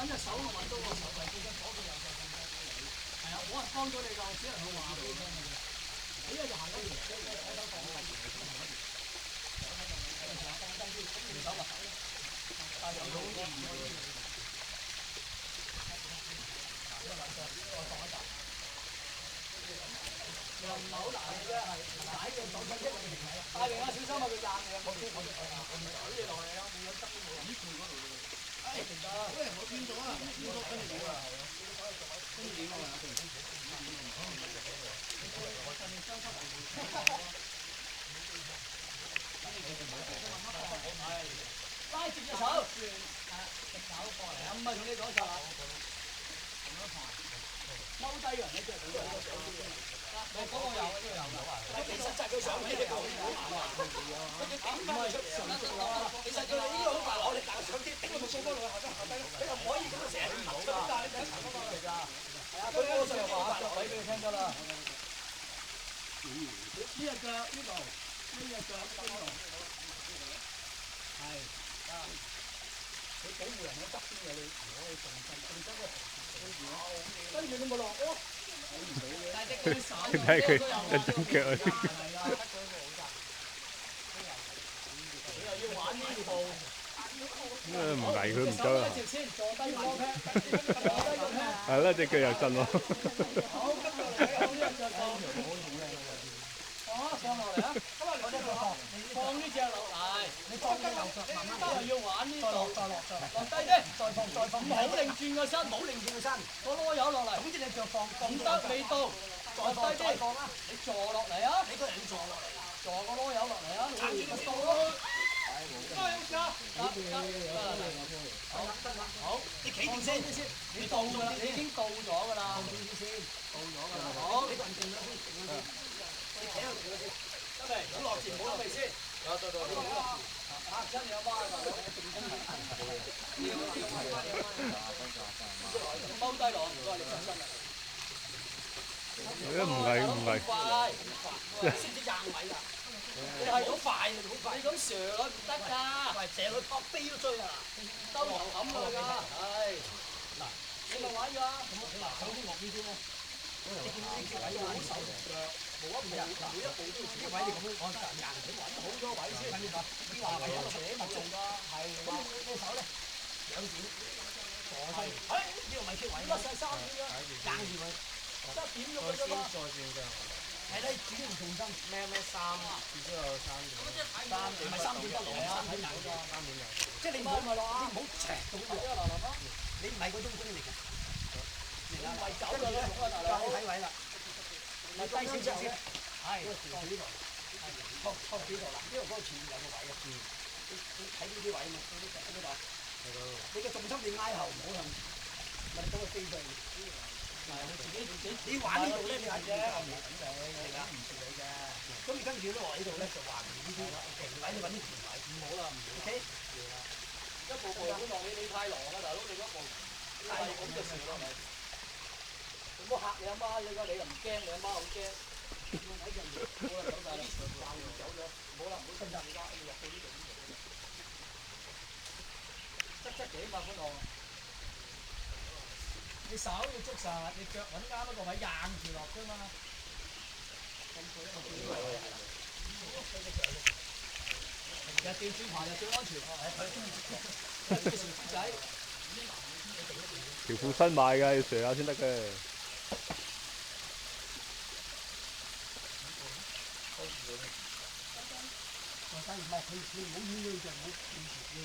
揾隻手揾到個手掣，其實左邊右掣咁樣。係啊，冇人幫到你㗎，我只能去話俾你聽嘅啫。你一就行嗰條，睇手放嗰條，放低先，咁你手咪手咯。但係有好多又唔係好難嘅啫，係擺嘅手勢一定係。太平啊，小心啊！佢壓你啊！我推你落嚟啊！冇有得都冇。咦？佢嗰度喎。哎，得。喂，我見到啊，見到跟住點啊？跟住點啊？拉住隻手，隻手過嚟啊！唔係同你講錯啦。踎低嘅人咧，即係咁樣。嗰個有，呢個有㗎。但係其實就係佢上邊呢個好麻煩。佢要頂翻出上得落啦。其實佢哋呢個好大攞力，但係上啲頂到冇掃翻落去下低，你又唔可以咁樣成日唔好㗎。但係你第一層嗰個嚟㗎。係啊，佢嗰個就話腳位俾你聽得啦。呢隻腳呢度，呢隻腳呢度。係啊。佢保護人喺側邊嘅，你唔可以動身個跟住你冇落喎。睇佢一隻腳啊！你又要玩呢步？唔係佢唔得啊！坐低攞劈，係啦，隻腳又震喎。好，跟住嚟向呢隻腳放。放落嚟啊！放呢隻落嚟，你放隻右腳慢慢，又要玩呢度，落低啲，再放，唔好擰轉個身，唔好擰轉個身，個籮柚落嚟，總之你腳放，唔得未到，落低啲，你坐落嚟啊！你個人坐落嚟，坐個籮柚落嚟啊！撐住個肚咯，好，你企定先，你到㗎啦，你已經到咗㗎啦，到咗㗎啦，好，你個人靜咗先，你企喺度靜咗先。得未？唔好落字，唔好落鼻先。有，到。嚇親你阿媽啊！踎低落，唔該你真心啦。唔係。快，識唔識硬位㗎？你係好快，好快。你咁上落唔得㗎。喂，成個撲飛都追啊！兜頭冚落去㗎。係。嗱，你咪玩㗎。嗱，首先落呢啲咧。你見呢啲位好手腳，冇一步，每一步都要自己位，你咁樣按實硬，你揾好咗位先。你話為咗寫咪做㗎？係。咁你手咧，兩點坐低。呢個咪缺位。甩曬三點啦，硬住佢。得點咗佢啫嘛。再轉上。係啦，自己唔重心。咩三？至少有3點。唔係3點得嚟啊！睇硬咗。3點有。即係你唔好咪落啊！你唔好斜到落啊！你唔係嗰種功力㗎。唔係走㗎啦，你睇位啦，咪低少少先，係放呢度，托幾度啦？呢度嗰個前面有個位嘅，你睇呢啲位嘛？呢度，你嘅重心你挨後唔好向前，咪等佢飛上去。你玩呢度咧，你係啫，我唔係等你，係啦，唔蝕你嘅。咁你跟住咧落呢度咧就話唔呢啲平位，你揾啲平位，唔好啦，唔好。OK，一步步咁落你太狼啦，大佬你嗰步，係咁就蝕落嚟。唔好嚇你阿媽，你唔驚，你阿媽好驚。睇陣好啦，走曬啦，走咗，唔好啦，唔好伸入而家，要落到呢度。側幾嘛，歡樂。你手要捉實，你腳揾啱一個位硬住落啫嘛。日調轉排就最安全。係條褲仔。條褲新買㗎，要上下先得嘅。唔係佢唔好腰就唔好企住腰。